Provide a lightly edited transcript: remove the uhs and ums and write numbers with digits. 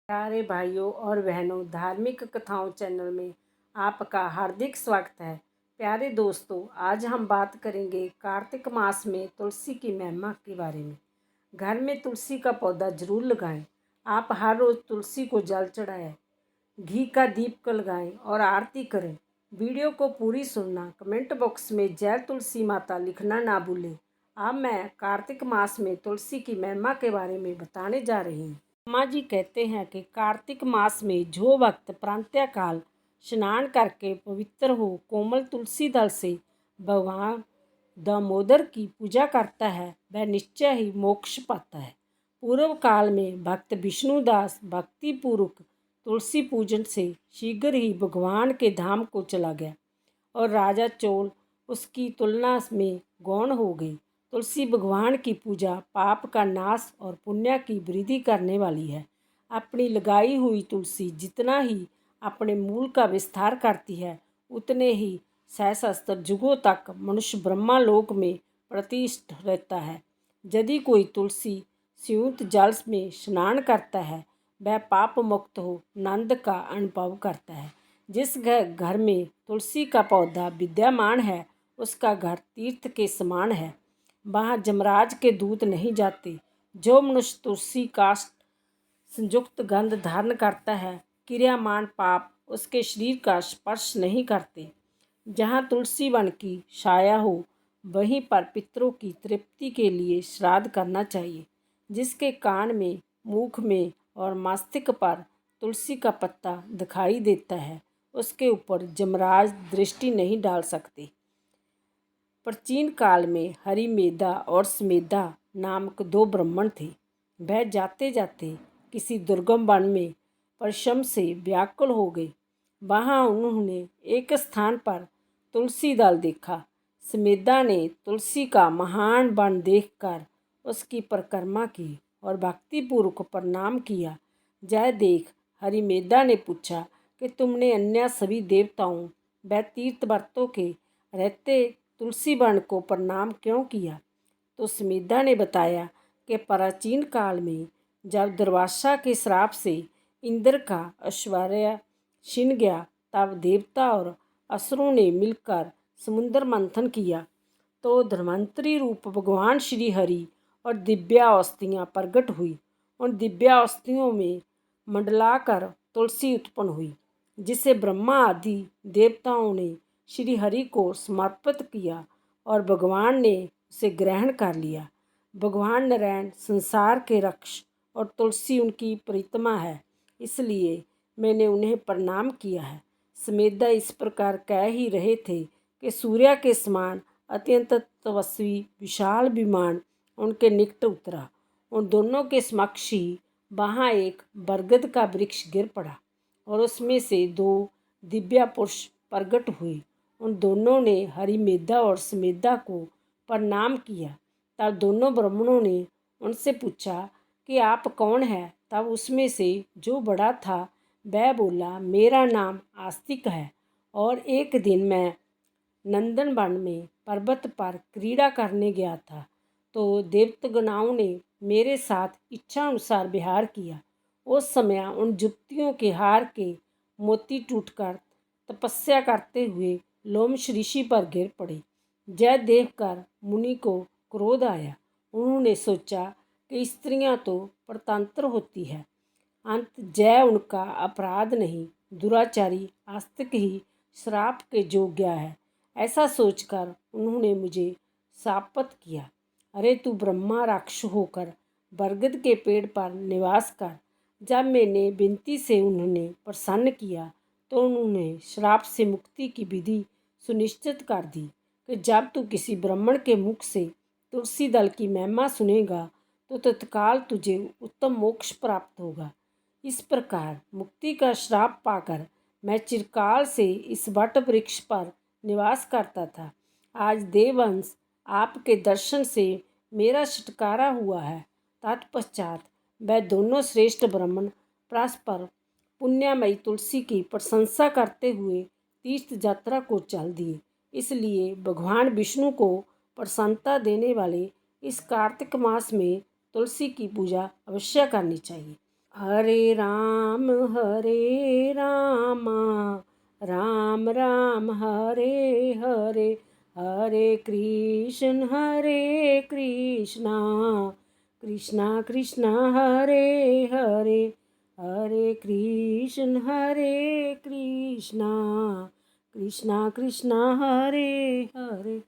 प्यारे भाइयों और बहनों, धार्मिक कथाओं चैनल में आपका हार्दिक स्वागत है। प्यारे दोस्तों, आज हम बात करेंगे कार्तिक मास में तुलसी की महिमा के बारे में। घर में तुलसी का पौधा जरूर लगाएं। आप हर रोज़ तुलसी को जल चढ़ाएं, घी का दीप लगाएं और आरती करें। वीडियो को पूरी सुनना, कमेंट बॉक्स में जय तुलसी माता लिखना ना भूलें। अब मैं कार्तिक मास में तुलसी की महिमा के बारे में बताने जा रही हूँ। अम्मा जी कहते हैं कि कार्तिक मास में जो भक्त प्रातःकाल स्नान करके पवित्र हो कोमल तुलसी दल से भगवान दामोदर की पूजा करता है, वह निश्चय ही मोक्ष पाता है। पूर्व काल में भक्त विष्णुदास भक्तिपूर्वक तुलसी पूजन से शीघ्र ही भगवान के धाम को चला गया और राजा चोल उसकी तुलना में गौण हो गई। तुलसी भगवान की पूजा पाप का नाश और पुण्य की वृद्धि करने वाली है। अपनी लगाई हुई तुलसी जितना ही अपने मूल का विस्तार करती है, उतने ही सहस्त्र युगों तक मनुष्य ब्रह्मालोक में प्रतिष्ठित रहता है। यदि कोई तुलसी स्यूत जल में स्नान करता है, वह पाप मुक्त हो आनंद का अनुभव करता है। जिस घर में तुलसी का पौधा विद्यमान है, उसका घर तीर्थ के समान है। वहाँ जमराज के दूत नहीं जाते। जो मनुष्य तुलसी काष्ठ संयुक्त गंध धारण करता है, क्रियामान पाप उसके शरीर का स्पर्श नहीं करते। जहाँ तुलसी वन की छाया हो, वहीं पर पितरों की तृप्ति के लिए श्राद्ध करना चाहिए। जिसके कान में, मुख में और मस्तिष्क पर तुलसी का पत्ता दिखाई देता है, उसके ऊपर जमराज दृष्टि नहीं डाल सकते। प्राचीन काल में हरिमेधा और समेधा नामक दो ब्राह्मण थे। वह जाते जाते किसी दुर्गम वन में परिश्रम से व्याकुल हो गए। वहाँ उन्होंने एक स्थान पर तुलसी दल देखा। समेधा ने तुलसी का महान वन देखकर उसकी परिक्रमा की और भक्तिपूर्वक प्रणाम किया। जय देख हरिमेधा ने पूछा कि तुमने अन्य सभी देवताओं व तीर्थव्रतों के रहते तुलसी वन को प्रणाम क्यों किया? तो समेधा ने बताया कि प्राचीन काल में जब दुर्वासा के श्राप से इंद्र का ऐश्वर्य छिन गया, तब देवता और असुरों ने मिलकर समुद्र मंथन किया, तो धन्वंतरी रूप भगवान श्री हरि और दिव्यावस्थियाँ प्रकट हुई। उन दिव्यावस्थियों में मंडलाकर तुलसी उत्पन्न हुई, जिसे ब्रह्मा आदि देवताओं ने श्री हरि को समर्पित किया और भगवान ने उसे ग्रहण कर लिया। भगवान नारायण संसार के रक्ष और तुलसी उनकी प्रीतमा है, इसलिए मैंने उन्हें प्रणाम किया है। समेधा इस प्रकार कह ही रहे थे कि सूर्य के समान अत्यंत तपस्वी विशाल विमान उनके निकट उतरा। उन दोनों के समक्ष ही वहाँ एक बरगद का वृक्ष गिर पड़ा और उसमें से दो दिव्य पुरुष प्रकट हुए। उन दोनों ने हरिमेधा और समेधा को प्रणाम किया। तब दोनों ब्राह्मणों ने उनसे पूछा कि आप कौन हैं? तब उसमें से जो बड़ा था वह बोला, मेरा नाम आस्तिक है और एक दिन मैं नंदनवन में पर्वत पर क्रीड़ा करने गया था, तो देवतागणों ने मेरे साथ इच्छा अनुसार विहार किया। उस समय उन युवतियों के हार के मोती टूटकर तपस्या करते हुए लोमश ऋषि पर गिर पड़े। यह देखकर मुनि को क्रोध आया। उन्होंने सोचा कि स्त्रियां तो परतंत्र होती है, अंत जय उनका अपराध नहीं, दुराचारी आस्तिक ही श्राप के योग्य है। ऐसा सोचकर उन्होंने मुझे शापित किया। अरे तू ब्रह्मा राक्षस होकर बरगद के पेड़ पर निवास कर। जब मैंने विनती से उन्होंने प्रसन्न किया, तो उन्होंने श्राप से मुक्ति की विधि सुनिश्चित कर दी कि जब तू किसी ब्राह्मण के मुख से तुलसी दल की महिमा सुनेगा, तो तत्काल तुझे उत्तम मोक्ष प्राप्त होगा। इस प्रकार मुक्ति का श्राप पाकर मैं चिरकाल से इस वट वृक्ष पर निवास करता था। आज देववंश आपके दर्शन से मेरा छुटकारा हुआ है। तत्पश्चात वह दोनों श्रेष्ठ ब्राह्मण परस्पर पुण्यमयी तुलसी की प्रशंसा करते हुए तीर्थ यात्रा को चल दिए। इसलिए भगवान विष्णु को प्रसन्नता देने वाले इस कार्तिक मास में तुलसी की पूजा अवश्य करनी चाहिए। हरे राम राम राम हरे हरे, हरे कृष्ण कृष्णा कृष्णा हरे हरे, हरे कृष्णा कृष्णा कृष्णा हरे हरे।